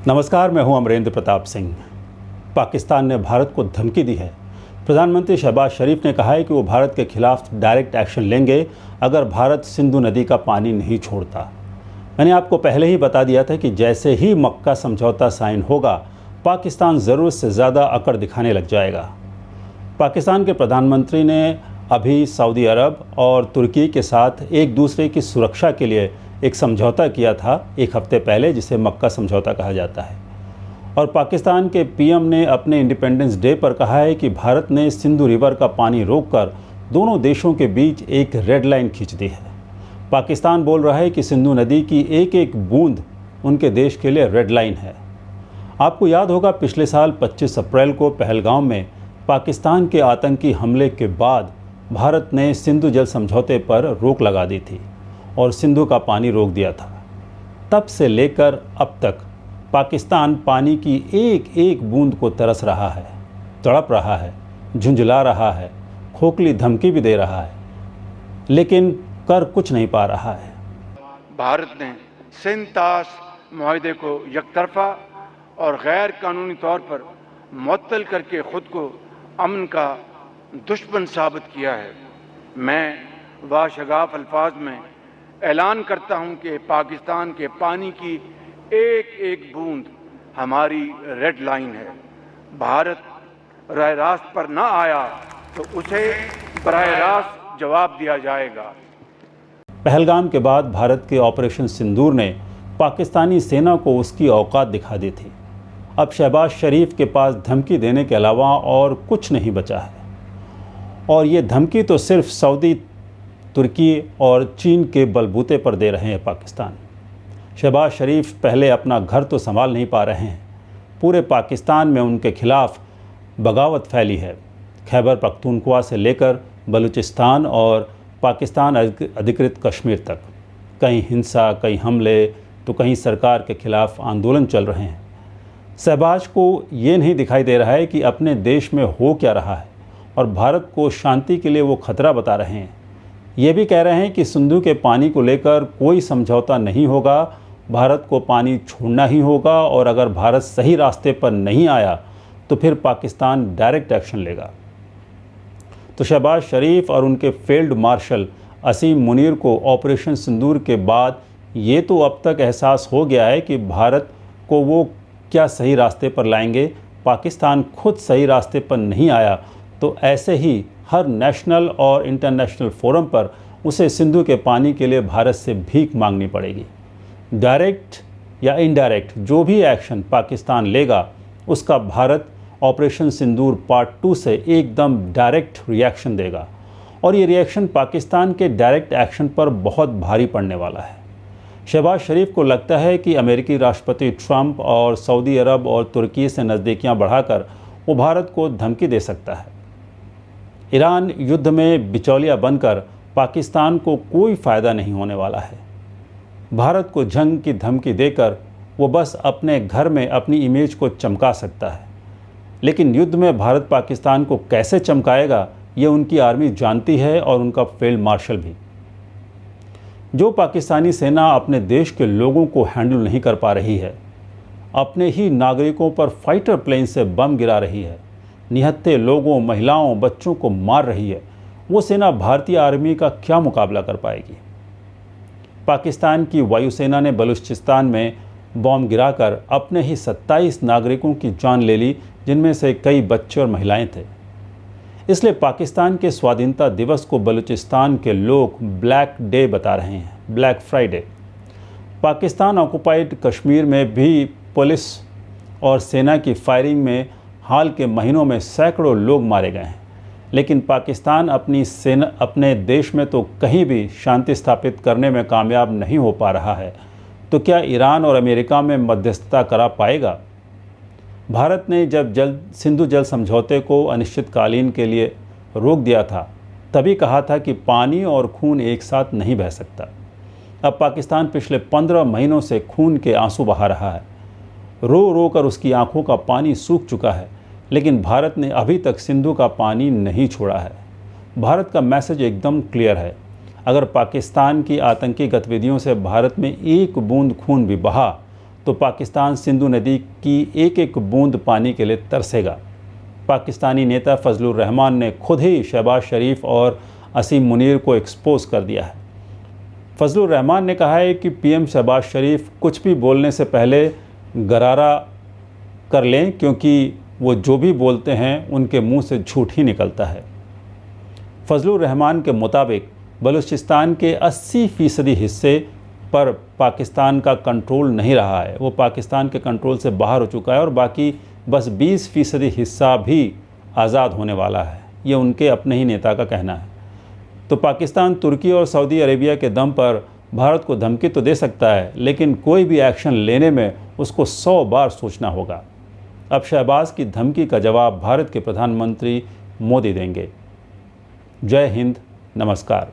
नमस्कार, मैं हूं अमरेंद्र प्रताप सिंह। पाकिस्तान ने भारत को धमकी दी है। प्रधानमंत्री शहबाज शरीफ ने कहा है कि वो भारत के खिलाफ डायरेक्ट एक्शन लेंगे अगर भारत सिंधु नदी का पानी नहीं छोड़ता। मैंने आपको पहले ही बता दिया था कि जैसे ही मक्का समझौता साइन होगा, पाकिस्तान ज़रूरत से ज़्यादा अकड़ दिखाने लग जाएगा। पाकिस्तान के प्रधानमंत्री ने अभी सऊदी अरब और तुर्की के साथ एक दूसरे की सुरक्षा के लिए एक समझौता किया था एक हफ्ते पहले, जिसे मक्का समझौता कहा जाता है। और पाकिस्तान के पीएम ने अपने इंडिपेंडेंस डे पर कहा है कि भारत ने सिंधु रिवर का पानी रोककर दोनों देशों के बीच एक रेड लाइन खींच दी है। पाकिस्तान बोल रहा है कि सिंधु नदी की एक एक बूंद उनके देश के लिए रेड लाइन है। आपको याद होगा, पिछले साल 25 अप्रैल को पहलगाम में पाकिस्तान के आतंकी हमले के बाद भारत ने सिंधु जल समझौते पर रोक लगा दी थी और सिंधु का पानी रोक दिया था। तब से लेकर अब तक पाकिस्तान पानी की एक एक बूंद को तरस रहा है, तड़प रहा है, झुंझला रहा है, खोखली धमकी भी दे रहा है, लेकिन कर कुछ नहीं पा रहा है। भारत ने सिंतास मुआहदे को यकतरफा और गैर कानूनी तौर पर मुअत्तल करके खुद को अमन का दुश्मन साबित किया है। मैं वाशगाफ अल्फाज में ऐलान करता हूं कि पाकिस्तान के पानी की एक एक बूंद हमारी रेड लाइन है। भारत राह रास्त पर ना आया तो उसे बराह रास्त जवाब दिया जाएगा। पहलगाम के बाद भारत के ऑपरेशन सिंदूर ने पाकिस्तानी सेना को उसकी औकात दिखा दी थी। अब शहबाज शरीफ के पास धमकी देने के अलावा और कुछ नहीं बचा है, और ये धमकी तो सिर्फ सऊदी, तुर्की और चीन के बलबूते पर दे रहे हैं पाकिस्तान। शहबाज शरीफ पहले अपना घर तो संभाल नहीं पा रहे हैं, पूरे पाकिस्तान में उनके खिलाफ बगावत फैली है। खैबर पख्तूनख्वा से लेकर बलूचिस्तान और पाकिस्तान अधिकृत कश्मीर तक कहीं हिंसा, कहीं हमले, तो कहीं सरकार के खिलाफ आंदोलन चल रहे हैं। शहबाज को ये नहीं दिखाई दे रहा है कि अपने देश में हो क्या रहा है, और भारत को शांति के लिए वो खतरा बता रहे हैं। ये भी कह रहे हैं कि सिंधु के पानी को लेकर कोई समझौता नहीं होगा, भारत को पानी छोड़ना ही होगा, और अगर भारत सही रास्ते पर नहीं आया तो फिर पाकिस्तान डायरेक्ट एक्शन लेगा। तो शहबाज शरीफ और उनके फील्ड मार्शल असीम मुनीर को ऑपरेशन सिंदूर के बाद ये तो अब तक एहसास हो गया है कि भारत को वो क्या सही रास्ते पर लाएंगे। पाकिस्तान खुद सही रास्ते पर नहीं आया तो ऐसे ही हर नेशनल और इंटरनेशनल फोरम पर उसे सिंधु के पानी के लिए भारत से भीख मांगनी पड़ेगी। डायरेक्ट या इनडायरेक्ट जो भी एक्शन पाकिस्तान लेगा, उसका भारत ऑपरेशन सिंदूर पार्ट 2 से एकदम डायरेक्ट रिएक्शन देगा, और ये रिएक्शन पाकिस्तान के डायरेक्ट एक्शन पर बहुत भारी पड़ने वाला है। शहबाज शरीफ को लगता है कि अमेरिकी राष्ट्रपति ट्रंप और सऊदी अरब और तुर्की से नज़दीकियाँ बढ़ाकर वो भारत को धमकी दे सकता है। ईरान युद्ध में बिचौलिया बनकर पाकिस्तान को कोई फ़ायदा नहीं होने वाला है। भारत को जंग की धमकी देकर वो बस अपने घर में अपनी इमेज को चमका सकता है, लेकिन युद्ध में भारत पाकिस्तान को कैसे चमकाएगा ये उनकी आर्मी जानती है, और उनका फील्ड मार्शल भी। जो पाकिस्तानी सेना अपने देश के लोगों को हैंडल नहीं कर पा रही है, अपने ही नागरिकों पर फाइटर प्लेन से बम गिरा रही है, निहत्थे लोगों, महिलाओं, बच्चों को मार रही है, वो सेना भारतीय आर्मी का क्या मुकाबला कर पाएगी। पाकिस्तान की वायुसेना ने बलूचिस्तान में बम गिराकर अपने ही 27 नागरिकों की जान ले ली, जिनमें से कई बच्चे और महिलाएं थे। इसलिए पाकिस्तान के स्वाधीनता दिवस को बलूचिस्तान के लोग ब्लैक डे बता रहे हैं, black Friday. Pakistan occupied Kashmir में भी पुलिस और सेना की फायरिंग में हाल के महीनों में सैकड़ों लोग मारे गए हैं, लेकिन पाकिस्तान अपने देश में तो कहीं भी शांति स्थापित करने में कामयाब नहीं हो पा रहा है। तो क्या ईरान और अमेरिका में मध्यस्थता करा पाएगा? भारत ने जब सिंधु जल समझौते को अनिश्चितकालीन के लिए रोक दिया था, तभी कहा था कि पानी और खून एक साथ नहीं बह सकता। अब पाकिस्तान पिछले 15 महीनों से खून के आंसू बहा रहा है। रो रो कर उसकी आंखों का पानी सूख चुका है, लेकिन भारत ने अभी तक सिंधु का पानी नहीं छोड़ा है। भारत का मैसेज एकदम क्लियर है, अगर पाकिस्तान की आतंकी गतिविधियों से भारत में एक बूंद खून भी बहा तो पाकिस्तान सिंधु नदी की एक एक बूंद पानी के लिए तरसेगा। पाकिस्तानी नेता फजलुर रहमान ने खुद ही शहबाज शरीफ और असीम मुनीर को एक्सपोज कर दिया है। फजलुर रहमान ने कहा है कि पीएम शहबाज शरीफ कुछ भी बोलने से पहले गरारा कर लें, क्योंकि वो जो भी बोलते हैं उनके मुंह से झूठ ही निकलता है। फजलुर रहमान के मुताबिक बलूचिस्तान के 80% हिस्से पर पाकिस्तान का कंट्रोल नहीं रहा है, वो पाकिस्तान के कंट्रोल से बाहर हो चुका है और बाकी बस 20% हिस्सा भी आज़ाद होने वाला है। ये उनके अपने ही नेता का कहना है। तो पाकिस्तान तुर्की और सऊदी अरेबिया के दम पर भारत को धमकी तो दे सकता है, लेकिन कोई भी एक्शन लेने में उसको 100 बार सोचना होगा। अब शहबाज की धमकी का जवाब भारत के प्रधानमंत्री मोदी देंगे। जय हिंद, नमस्कार।